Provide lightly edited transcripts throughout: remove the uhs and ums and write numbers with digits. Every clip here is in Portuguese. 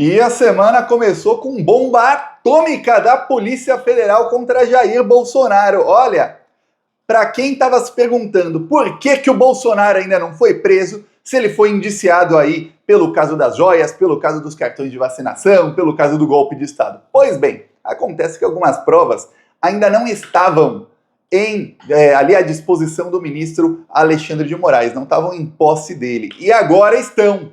E a semana começou com bomba atômica da Polícia Federal contra Jair Bolsonaro. Olha, para quem estava se perguntando por que o Bolsonaro ainda não foi preso, se ele foi indiciado aí pelo caso das joias, pelo caso dos cartões de vacinação, pelo caso do golpe de Estado. Pois bem, acontece que algumas provas ainda não estavam ali à disposição do ministro Alexandre de Moraes, não estavam em posse dele. E agora estão.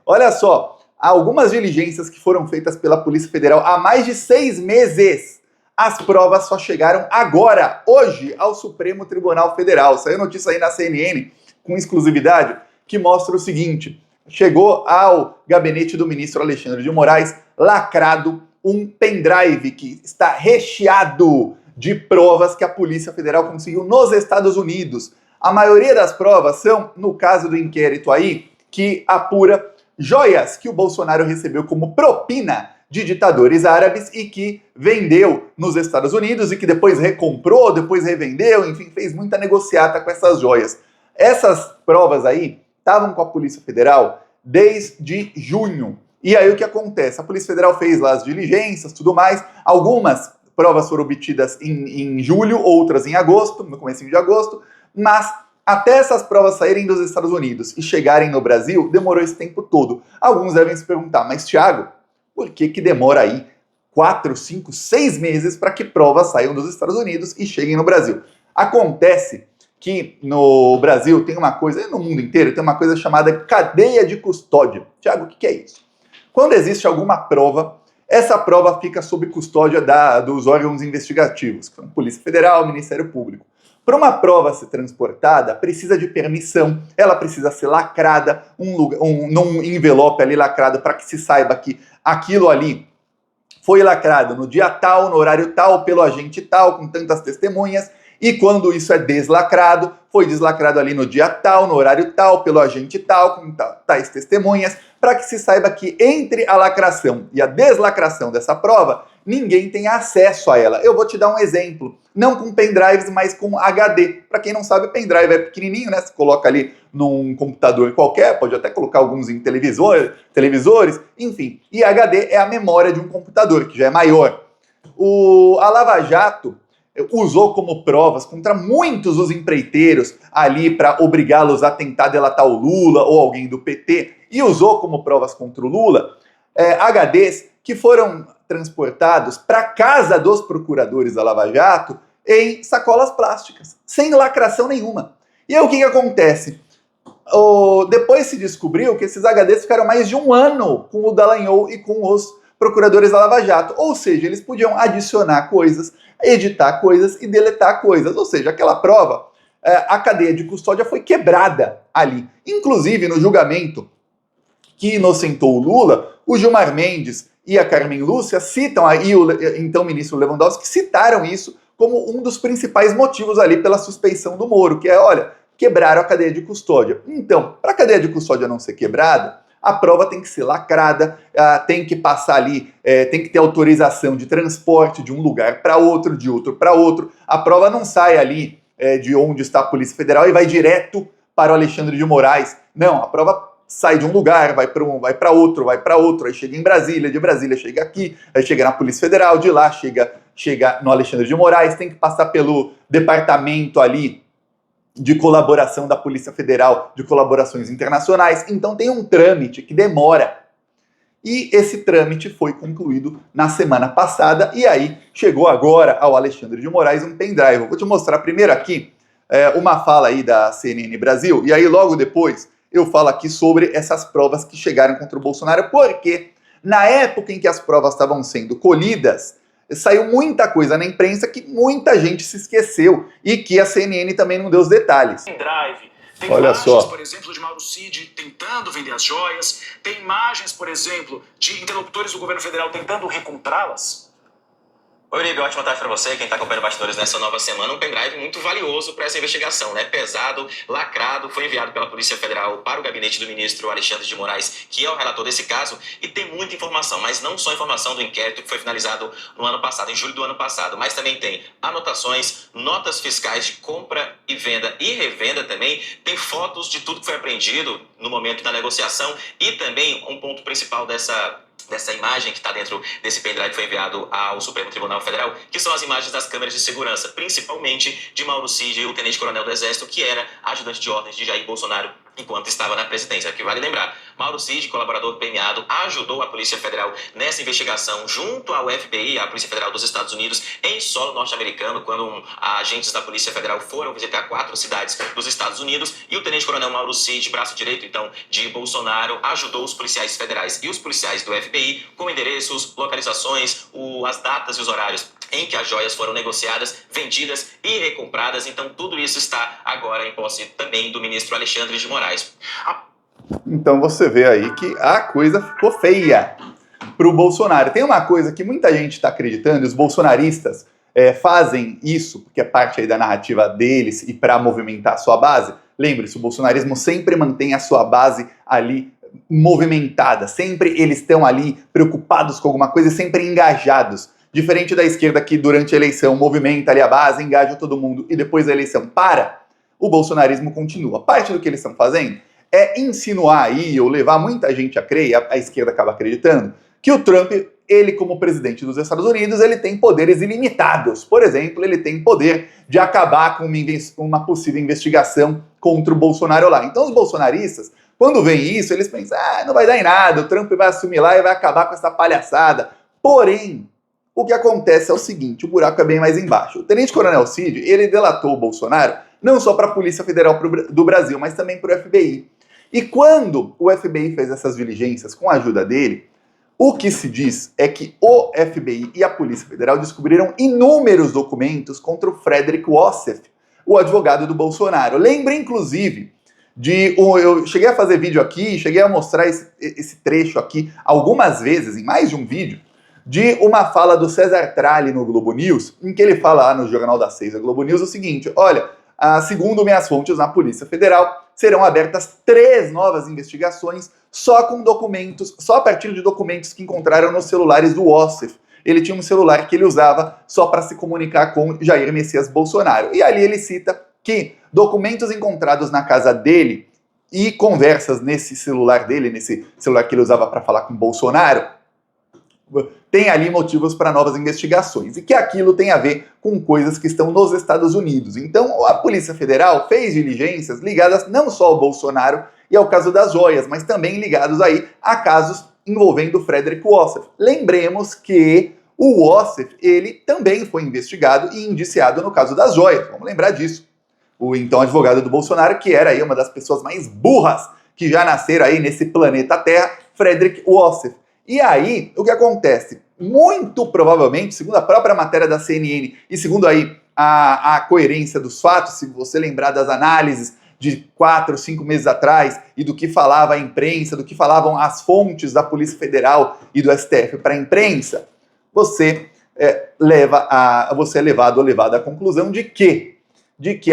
Olha só. Algumas diligências que foram feitas pela Polícia Federal há mais de 6 meses. As provas só chegaram agora, hoje, ao Supremo Tribunal Federal. Saiu notícia aí na CNN, com exclusividade, que mostra o seguinte: chegou ao gabinete do ministro Alexandre de Moraes, lacrado, um pendrive que está recheado de provas que a Polícia Federal conseguiu nos Estados Unidos. A maioria das provas são, no caso do inquérito aí, que apura joias que o Bolsonaro recebeu como propina de ditadores árabes e que vendeu nos Estados Unidos e que depois recomprou, depois revendeu, enfim, fez muita negociata com essas joias. Essas provas aí estavam com a Polícia Federal desde junho. E aí o que acontece? A Polícia Federal fez lá as diligências, tudo mais. Algumas provas foram obtidas em julho, outras em agosto, no comecinho de agosto, mas até essas provas saírem dos Estados Unidos e chegarem no Brasil, demorou esse tempo todo. Alguns devem se perguntar, mas Thiago, por que demora aí 4, 5, 6 meses para que provas saiam dos Estados Unidos e cheguem no Brasil? Acontece que no Brasil tem uma coisa, e no mundo inteiro, tem uma coisa chamada cadeia de custódia. Thiago, o que é isso? Quando existe alguma prova, essa prova fica sob custódia dos órgãos investigativos, que são Polícia Federal, Ministério Público. Para uma prova ser transportada, precisa de permissão, ela precisa ser lacrada, num envelope ali lacrado para que se saiba que aquilo ali foi lacrado no dia tal, no horário tal, pelo agente tal, com tantas testemunhas, e quando isso é deslacrado, foi deslacrado ali no dia tal, no horário tal, pelo agente tal, com tais testemunhas, para que se saiba que entre a lacração e a deslacração dessa prova, ninguém tem acesso a ela. Eu vou te dar um exemplo, não com pendrives, mas com HD. Para quem não sabe, pendrive é pequenininho, né? Você coloca ali num computador qualquer, pode até colocar alguns em televisores, enfim. E HD é a memória de um computador, que já é maior. A Lava Jato usou como provas contra muitos dos empreiteiros ali para obrigá-los a tentar delatar o Lula ou alguém do PT, e usou como provas contra o Lula HDs que foram transportados para casa dos procuradores da Lava Jato em sacolas plásticas, sem lacração nenhuma. E aí o que acontece? Depois se descobriu que esses HDs ficaram mais de um ano com o Dallagnol e com os procuradores da Lava Jato. Ou seja, eles podiam adicionar coisas, editar coisas e deletar coisas. Ou seja, aquela prova, a cadeia de custódia foi quebrada ali. Inclusive, no julgamento que inocentou o Lula, o Gilmar Mendes e a Carmen Lúcia citam aí o então ministro Lewandowski, citaram isso como um dos principais motivos ali pela suspeição do Moro, que é, olha, quebraram a cadeia de custódia. Então, para a cadeia de custódia não ser quebrada, a prova tem que ser lacrada, tem que passar ali, tem que ter autorização de transporte de um lugar para outro, de outro para outro. A prova não sai ali de onde está a Polícia Federal e vai direto para o Alexandre de Moraes. Não, a prova sai de um lugar, vai para outro, aí chega em Brasília, de Brasília chega aqui, aí chega na Polícia Federal, de lá chega no Alexandre de Moraes, tem que passar pelo departamento ali de colaboração da Polícia Federal, de colaborações internacionais. Então tem um trâmite que demora. E esse trâmite foi concluído na semana passada, e aí chegou agora ao Alexandre de Moraes um pendrive. Eu vou te mostrar primeiro aqui uma fala aí da CNN Brasil, e aí logo depois eu falo aqui sobre essas provas que chegaram contra o Bolsonaro, porque na época em que as provas estavam sendo colhidas, saiu muita coisa na imprensa que muita gente se esqueceu e que a CNN também não deu os detalhes. Tem imagens, por exemplo, de Mauro Cid tentando vender as joias, tem imagens, por exemplo, de interlocutores do governo federal tentando recomprá-las. Oi, Uribe, ótima tarde para você, quem está acompanhando bastidores nessa nova semana. Um pendrive muito valioso para essa investigação, né? Pesado, lacrado, foi enviado pela Polícia Federal para o gabinete do ministro Alexandre de Moraes, que é o relator desse caso, e tem muita informação, mas não só informação do inquérito que foi finalizado no ano passado, em julho do ano passado, mas também tem anotações, notas fiscais de compra e venda e revenda também, tem fotos de tudo que foi apreendido no momento da negociação e também um ponto principal dessa imagem que está dentro desse pendrive que foi enviado ao Supremo Tribunal Federal, que são as imagens das câmeras de segurança, principalmente de Mauro Cid, o tenente-coronel do Exército, que era ajudante de ordens de Jair Bolsonaro enquanto estava na presidência. Que vale lembrar, Mauro Cid, colaborador premiado, ajudou a Polícia Federal nessa investigação junto ao FBI, a Polícia Federal dos Estados Unidos, em solo norte-americano, quando agentes da Polícia Federal foram visitar 4 cidades dos Estados Unidos, e o tenente-coronel Mauro Cid, braço direito, então, de Bolsonaro, ajudou os policiais federais e os policiais do FBI com endereços, localizações, as datas e os horários em que as joias foram negociadas, vendidas e recompradas. Então, tudo isso está agora em posse também do ministro Alexandre de Moraes. Então você vê aí que a coisa ficou feia para o Bolsonaro. Tem uma coisa que muita gente está acreditando, e os bolsonaristas fazem isso, porque é parte aí da narrativa deles e para movimentar a sua base. Lembre-se, o bolsonarismo sempre mantém a sua base ali movimentada, sempre eles estão ali preocupados com alguma coisa e sempre engajados. Diferente da esquerda que durante a eleição movimenta ali a base, engaja todo mundo e depois da eleição para, o bolsonarismo continua. Parte do que eles estão fazendo é insinuar aí, ou levar muita gente a crer, a esquerda acaba acreditando, que o Trump, ele como presidente dos Estados Unidos, ele tem poderes ilimitados. Por exemplo, ele tem poder de acabar com uma possível investigação contra o Bolsonaro lá. Então os bolsonaristas, quando veem isso, eles pensam, não vai dar em nada, o Trump vai assumir lá e vai acabar com essa palhaçada. Porém, o que acontece é o seguinte, o buraco é bem mais embaixo. O tenente-coronel Cid, ele delatou o Bolsonaro não só para a Polícia Federal do Brasil, mas também para o FBI. E quando o FBI fez essas diligências com a ajuda dele, o que se diz é que o FBI e a Polícia Federal descobriram inúmeros documentos contra o Frederick Wassef, o advogado do Bolsonaro. Lembra, inclusive, eu cheguei a fazer vídeo aqui, cheguei a mostrar esse trecho aqui algumas vezes, em mais de um vídeo, de uma fala do César Tralli no Globo News, em que ele fala lá no Jornal das 6 da Globo News o seguinte, olha, segundo minhas fontes na Polícia Federal, serão abertas 3 novas investigações só com documentos, só a partir de documentos que encontraram nos celulares do Wassef. Ele tinha um celular que ele usava só para se comunicar com Jair Messias Bolsonaro. E ali ele cita que documentos encontrados na casa dele e conversas nesse celular dele, nesse celular que ele usava para falar com Bolsonaro, tem ali motivos para novas investigações, e que aquilo tem a ver com coisas que estão nos Estados Unidos. Então, a Polícia Federal fez diligências ligadas não só ao Bolsonaro e ao caso das joias, mas também ligados aí a casos envolvendo o Frederick Wassef. Lembremos que o Wassef, ele também foi investigado e indiciado no caso das joias, vamos lembrar disso. O então advogado do Bolsonaro, que era aí uma das pessoas mais burras que já nasceram aí nesse planeta Terra, Frederick Wassef. E aí, o que acontece? Muito provavelmente, segundo a própria matéria da CNN e segundo aí a coerência dos fatos, se você lembrar das análises de 4, 5 meses atrás e do que falava a imprensa, do que falavam as fontes da Polícia Federal e do STF para a imprensa, você é levado ou levada à conclusão de que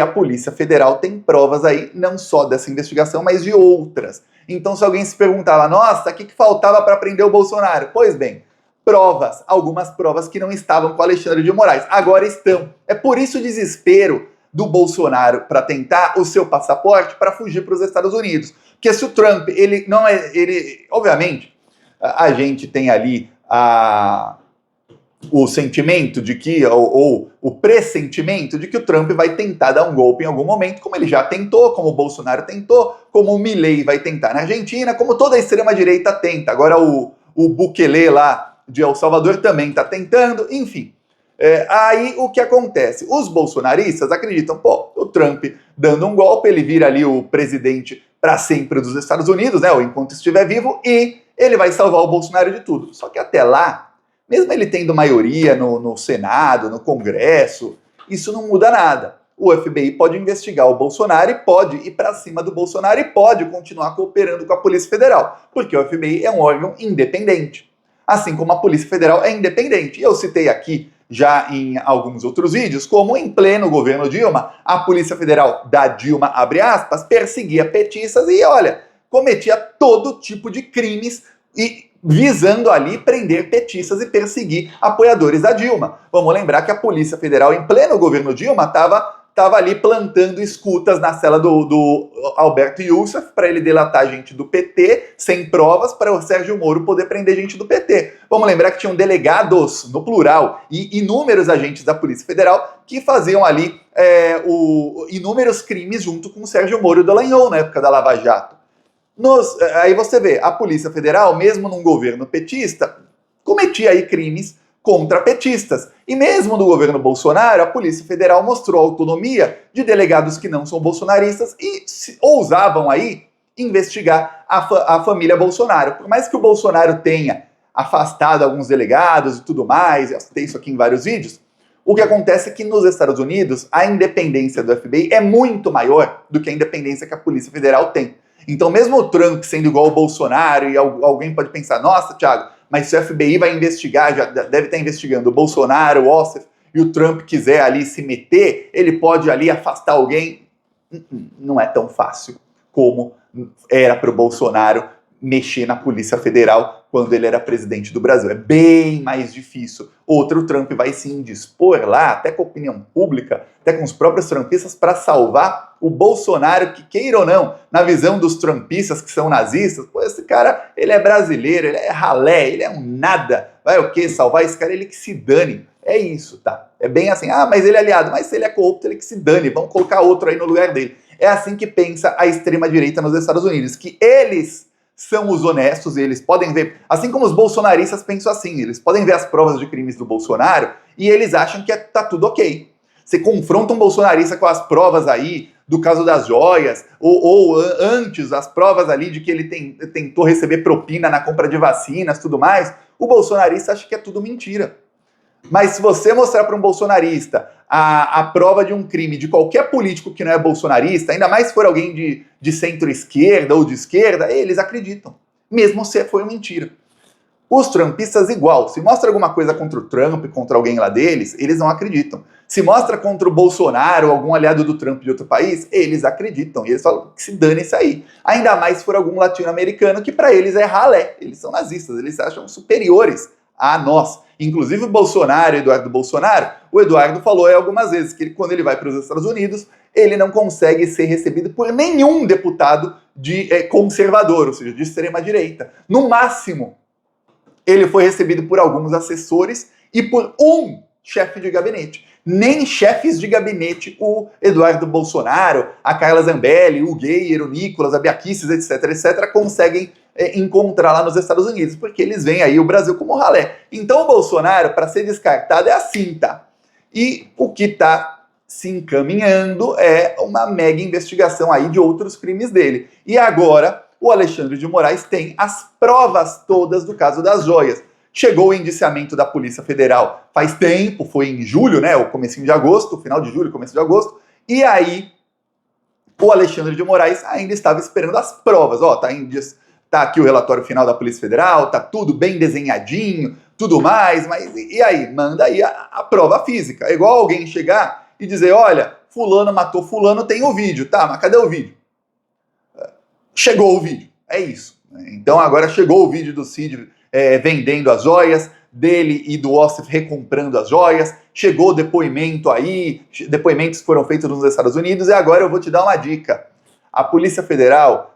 a Polícia Federal tem provas aí, não só dessa investigação, mas de outras. Então, se alguém se perguntava, nossa, o que faltava para prender o Bolsonaro? Pois bem, provas, algumas provas que não estavam com Alexandre de Moraes, agora estão. É por isso o desespero do Bolsonaro para tentar o seu passaporte para fugir para os Estados Unidos. Porque se o Trump, obviamente, a gente tem ali o sentimento de que, ou o pressentimento de que o Trump vai tentar dar um golpe em algum momento, como ele já tentou, como o Bolsonaro tentou, como o Milei vai tentar na Argentina, como toda a extrema-direita tenta. Agora o Bukele lá de El Salvador também está tentando, enfim. Aí o que acontece? Os bolsonaristas acreditam, o Trump dando um golpe, ele vira ali o presidente para sempre dos Estados Unidos, né, ou enquanto estiver vivo, e ele vai salvar o Bolsonaro de tudo. Só que até lá, mesmo ele tendo maioria no Senado, no Congresso, isso não muda nada. O FBI pode investigar o Bolsonaro e pode ir para cima do Bolsonaro e pode continuar cooperando com a Polícia Federal, porque o FBI é um órgão independente, assim como a Polícia Federal é independente. E eu citei aqui já em alguns outros vídeos, como em pleno governo Dilma, a Polícia Federal da Dilma, abre aspas, perseguia petistas e, olha, cometia todo tipo de crimes e visando ali prender petistas e perseguir apoiadores da Dilma. Vamos lembrar que a Polícia Federal, em pleno governo Dilma, estava ali plantando escutas na cela do Alberto Youssef para ele delatar gente do PT, sem provas, para o Sérgio Moro poder prender gente do PT. Vamos lembrar que tinham delegados, no plural, e inúmeros agentes da Polícia Federal que faziam ali inúmeros crimes junto com o Sérgio Moro e o Dallagnol na época da Lava Jato. Aí você vê, a Polícia Federal, mesmo num governo petista, cometia aí crimes contra petistas. E mesmo no governo Bolsonaro, a Polícia Federal mostrou autonomia de delegados que não são bolsonaristas e ousavam aí investigar a família Bolsonaro. Por mais que o Bolsonaro tenha afastado alguns delegados e tudo mais, eu citei isso aqui em vários vídeos, o que acontece é que nos Estados Unidos a independência do FBI é muito maior do que a independência que a Polícia Federal tem. Então mesmo o Trump sendo igual ao Bolsonaro, e alguém pode pensar, nossa, Thiago, mas se o FBI vai investigar, já deve estar investigando o Bolsonaro, o Ossoff, e o Trump quiser ali se meter, ele pode ali afastar alguém. Não é tão fácil como era para o Bolsonaro mexer na Polícia Federal quando ele era presidente do Brasil. É bem mais difícil. O Trump vai se indispor lá, até com a opinião pública, até com os próprios trumpistas, para salvar o Bolsonaro, que queira ou não, na visão dos trumpistas que são nazistas, pô, esse cara, ele é brasileiro, ele é ralé, ele é um nada. Vai o quê? Salvar esse cara, ele que se dane. É isso, tá? É bem assim, mas ele é aliado, mas se ele é corrupto, ele que se dane, vamos colocar outro aí no lugar dele. É assim que pensa a extrema-direita nos Estados Unidos, que eles são os honestos, eles podem ver, assim como os bolsonaristas pensam assim, eles podem ver as provas de crimes do Bolsonaro e eles acham que tá tudo ok. Você confronta um bolsonarista com as provas aí do caso das joias, ou antes, as provas ali de que ele tentou receber propina na compra de vacinas, tudo mais, o bolsonarista acha que é tudo mentira. Mas se você mostrar para um bolsonarista a prova de um crime de qualquer político que não é bolsonarista, ainda mais se for alguém de centro-esquerda ou de esquerda, eles acreditam, mesmo se for mentira. Os trumpistas igual, se mostra alguma coisa contra o Trump, contra alguém lá deles, eles não acreditam. Se mostra contra o Bolsonaro ou algum aliado do Trump de outro país, eles acreditam, e eles falam que se dane isso aí. Ainda mais se for algum latino-americano que para eles é ralé, eles são nazistas, eles se acham superiores a nós. Inclusive o Bolsonaro, Eduardo Bolsonaro, o Eduardo falou algumas vezes que quando ele vai para os Estados Unidos, ele não consegue ser recebido por nenhum deputado conservador, ou seja, de extrema-direita. No máximo, ele foi recebido por alguns assessores e por um chefe de gabinete. Nem chefes de gabinete o Eduardo Bolsonaro, a Carla Zambelli, o Geyer, o Nicolas, a Bia Kicis, etc., conseguem encontrar lá nos Estados Unidos, porque eles veem aí o Brasil como ralé. Então o Bolsonaro, para ser descartado, é assim, tá? E o que está se encaminhando é uma mega investigação aí de outros crimes dele. E agora o Alexandre de Moraes tem as provas todas do caso das joias. Chegou o indiciamento da Polícia Federal faz tempo, foi em julho, né, o comecinho de agosto, final de julho, começo de agosto, e aí o Alexandre de Moraes ainda estava esperando as provas. Tá aqui o relatório final da Polícia Federal, tá tudo bem desenhadinho, tudo mais, mas e aí? Manda aí a prova física. É igual alguém chegar e dizer, olha, fulano matou fulano, tem o vídeo, tá, mas cadê o vídeo? Chegou o vídeo, é isso. Então agora chegou o vídeo do Cid vendendo as joias, dele e do Ossoff recomprando as joias, chegou o depoimento aí, depoimentos que foram feitos nos Estados Unidos, e agora eu vou te dar uma dica. A Polícia Federal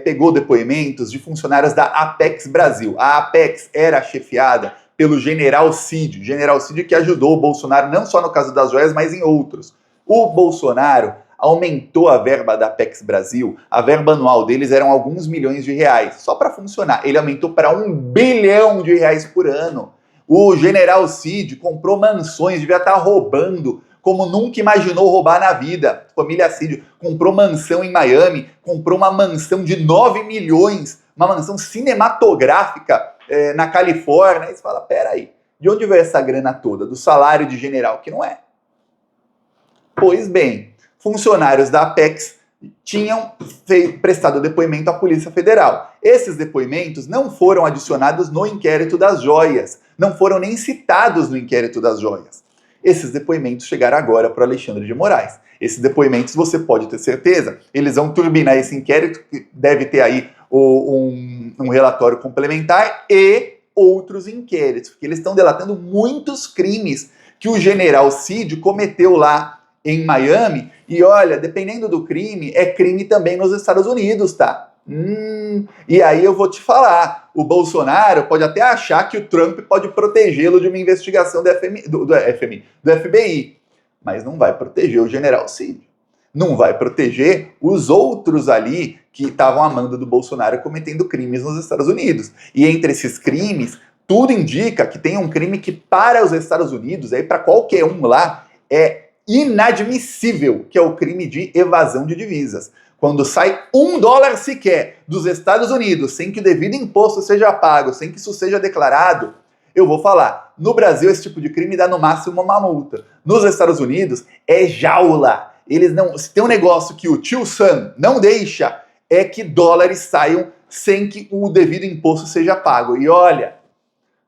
pegou depoimentos de funcionários da Apex Brasil. A Apex era chefiada pelo General Cid que ajudou o Bolsonaro não só no caso das joias, mas em outros. O Bolsonaro aumentou a verba da Apex Brasil, a verba anual deles eram alguns milhões de reais, só para funcionar. Ele aumentou para R$1 bilhão por ano. O General Cid comprou mansões, devia estar roubando, como nunca imaginou roubar na vida. Família Cid comprou mansão em Miami, comprou uma mansão de 9 milhões, uma mansão cinematográfica na Califórnia. Aí você fala, peraí, de onde veio essa grana toda? Do salário de general, que não é. Pois bem, funcionários da Apex tinham prestado depoimento à Polícia Federal. Esses depoimentos não foram adicionados no inquérito das joias. não foram nem citados no inquérito das joias. Esses depoimentos chegaram agora para o Alexandre de Moraes. Esses depoimentos, você pode ter certeza, eles vão turbinar esse inquérito, que deve ter aí um relatório complementar e outros inquéritos, porque eles estão delatando muitos crimes que o general Cid cometeu lá em Miami, e olha, dependendo do crime, é crime também nos Estados Unidos, tá? E aí eu vou te falar, o Bolsonaro pode até achar que o Trump pode protegê-lo de uma investigação do FBI, mas não vai proteger o general Cid. Não vai proteger os outros ali que estavam a mando do Bolsonaro cometendo crimes nos Estados Unidos. E entre esses crimes, tudo indica que tem um crime que para os Estados Unidos, aí para qualquer um lá, é inadmissível, que é o crime de evasão de divisas. Quando sai $1 sequer dos Estados Unidos, sem que o devido imposto seja pago, sem que isso seja declarado, eu vou falar, no Brasil esse tipo de crime dá no máximo uma multa. Nos Estados Unidos é jaula. Eles não, se tem um negócio que o tio Sam não deixa, é que dólares saiam sem que o devido imposto seja pago. E olha,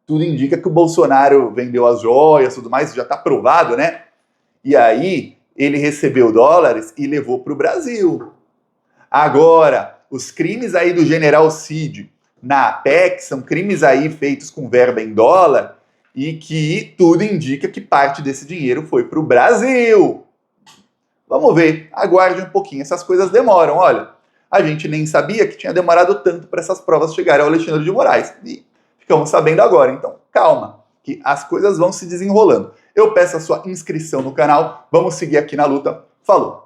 tudo indica que o Bolsonaro vendeu as joias e tudo mais, já está provado, né? E aí ele recebeu dólares e levou para o Brasil. Agora, os crimes aí do general Cid na Apex são crimes aí feitos com verba em dólar e que tudo indica que parte desse dinheiro foi para o Brasil. Vamos ver, aguarde um pouquinho, essas coisas demoram, olha. A gente nem sabia que tinha demorado tanto para essas provas chegarem ao Alexandre de Moraes. E ficamos sabendo agora, então calma, que as coisas vão se desenrolando. Eu peço a sua inscrição no canal, vamos seguir aqui na luta. Falou!